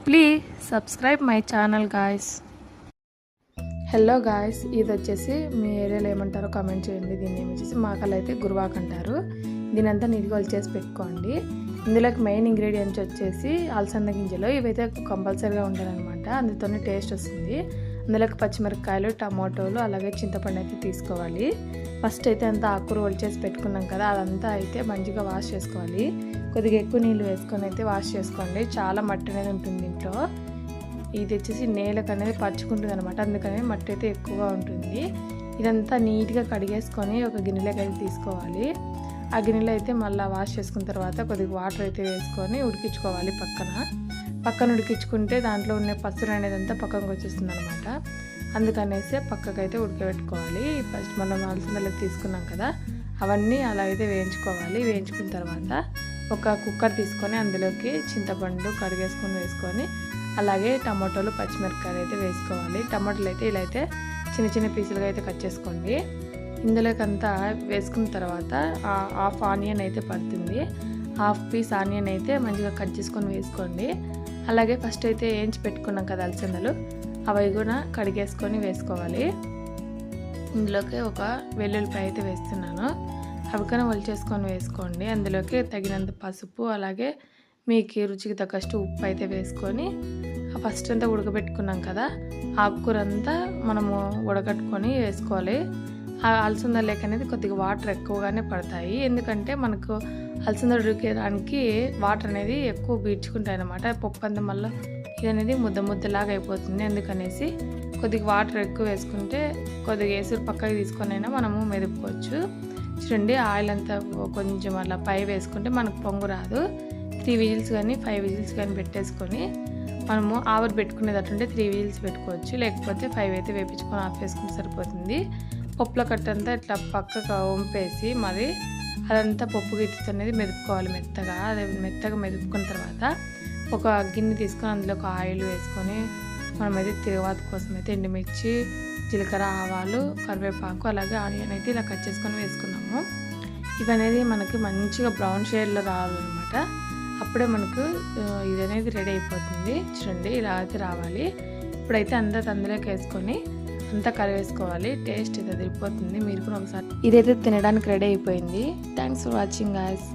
Please subscribe my channel guys. Hello guys, ఇది వచ్చేసి మీ ఏరియాలో ఏమంటారో కామెంట్ చేయండి. దీన్ని వచ్చేసి మాకల్ అయితే గురువాకు అంటారు. దీనంతా నీట్గా చేసి పెట్టుకోండి. ఇందులోకి మెయిన్ ఇంగ్రీడియంట్స్ వచ్చేసి అలసంద గింజలు. ఇవైతే కంపల్సరీగా ఉండాలన్నమాట, అందుతోనే టేస్ట్ వస్తుంది. అందులోకి పచ్చిమిరపకాయలు, టమాటోలు, అలాగే చింతపండు అయితే తీసుకోవాలి. ఫస్ట్ అయితే అంతా ఆకుకూర చేసి పెట్టుకున్నాం కదా, అదంతా అయితే మంచిగా వాష్ చేసుకోవాలి. కొద్దిగా ఎక్కువ నీళ్ళు వేసుకొని అయితే వాష్ చేసుకోండి. చాలా మట్టి అనేది ఉంటుంది ఇంట్లో. ఇది వచ్చేసి నేలకు అనేది పరుచుకుంటుంది అనమాట, అందుకని మట్టి అయితే ఎక్కువగా ఉంటుంది. ఇదంతా నీట్గా కడిగేసుకొని ఒక గిన్నెలోకి అయితే తీసుకోవాలి. ఆ గిన్నెలో అయితే మళ్ళీ వాష్ చేసుకున్న తర్వాత కొద్దిగా వాటర్ అయితే వేసుకొని ఉడికించుకోవాలి. పక్కన ఉడికించుకుంటే దాంట్లో ఉన్న పసురు అనేది అంతా పక్కనకి వచ్చేస్తుంది అనమాట. అందుకనేసి పక్కకైతే ఉడకబెట్టుకోవాలి. ఫస్ట్ మనం అలసందలు తీసుకున్నాం కదా, అవన్నీ అలా అయితే వేయించుకోవాలి. వేయించుకున్న తర్వాత ఒక కుక్కర్ తీసుకొని అందులోకి చింతపండు కడిగేసుకొని వేసుకొని, అలాగే టమాటోలు, పచ్చిమిరపకాయలు అయితే వేసుకోవాలి. టమాటోలు అయితే ఇలా అయితే చిన్న చిన్న పీసులుగా అయితే కట్ చేసుకోండి. ఇందులోకి అంతా వేసుకున్న తర్వాత హాఫ్ ఆనియన్ అయితే పడుతుంది. హాఫ్ పీస్ ఆనియన్ అయితే మంచిగా కట్ చేసుకొని వేసుకోండి. అలాగే ఫస్ట్ అయితే వేయించి పెట్టుకున్నాం కదా అలసందలు, అవి కూడా కడిగేసుకొని వేసుకోవాలి. ఇందులోకి ఒక వెల్లుల్లిపాయ అయితే వేస్తున్నాను, అవి కూడా ఒలిచేసుకొని వేసుకోండి. అందులోకి తగినంత పసుపు, అలాగే మీకు రుచికి తగ్గట్టు ఉప్పు అయితే వేసుకొని ఫస్ట్ అంతా ఉడకబెట్టుకున్నాం కదా, ఆకుకూర అంతా మనము ఉడకట్టుకొని వేసుకోవాలి. ఆ అలసంద లేక అనేది కొద్దిగా వాటర్ ఎక్కువగానే పడతాయి, ఎందుకంటే మనకు అలసంద ఉడికేదానికి వాటర్ అనేది ఎక్కువ పీల్చుకుంటాయి అన్నమాట. పప్పు అంతా మళ్ళీ ఇది అనేది ముద్దలాగా అయిపోతుంది. అందుకనేసి కొద్దిగా వాటర్ ఎక్కువ వేసుకుంటే కొద్దిగా వేసురు పక్కకి తీసుకొని అయినా మనము మెదుపుకోవచ్చు. చూడండి, ఆయిల్ అంతా కొంచెం అలా పై వేసుకుంటే మనకు పొంగు రాదు. 3 విజిల్స్ కానీ 5 విజిల్స్ కానీ పెట్టేసుకొని మనము ఆవిరి పెట్టుకునేటట్టుంటే 3 విజిల్స్ పెట్టుకోవచ్చు, లేకపోతే 5 అయితే వేపించుకొని ఆఫ్ వేసుకుంటే సరిపోతుంది. పప్పుల కట్టంతా ఇట్లా పక్కకు వంపేసి మరి అదంతా పప్పు గిత్తి అనేది మెదుపుకోవాలి మెత్తగా. అది మెత్తగా మెదుపుకున్న తర్వాత ఒక గిన్నె తీసుకొని అందులో ఒక ఆయిల్ వేసుకొని మనమైతే తిరువాత కోసం అయితే ఎండుమిర్చి, జీలకర్ర, ఆవాలు, కరివేపాకు, అలాగే ఆనియన్ అయితే ఇలా కట్ చేసుకొని వేసుకున్నాము. ఇవనేది మనకి మంచిగా బ్రౌన్ షేడ్లో రావాలన్నమాట. అప్పుడే మనకు ఇది అనేది రెడీ అయిపోతుంది. చూడండి, ఇలా అయితే రావాలి. ఇప్పుడైతే అందులోకి వేసుకొని అంతా కలిపేసుకోవాలి. టేస్ట్ అయితే అదిరిపోతుంది. మీరు కూడా ఒకసారి ఇదైతే తినడానికి రెడీ అయిపోయింది. Thanks for watching guys.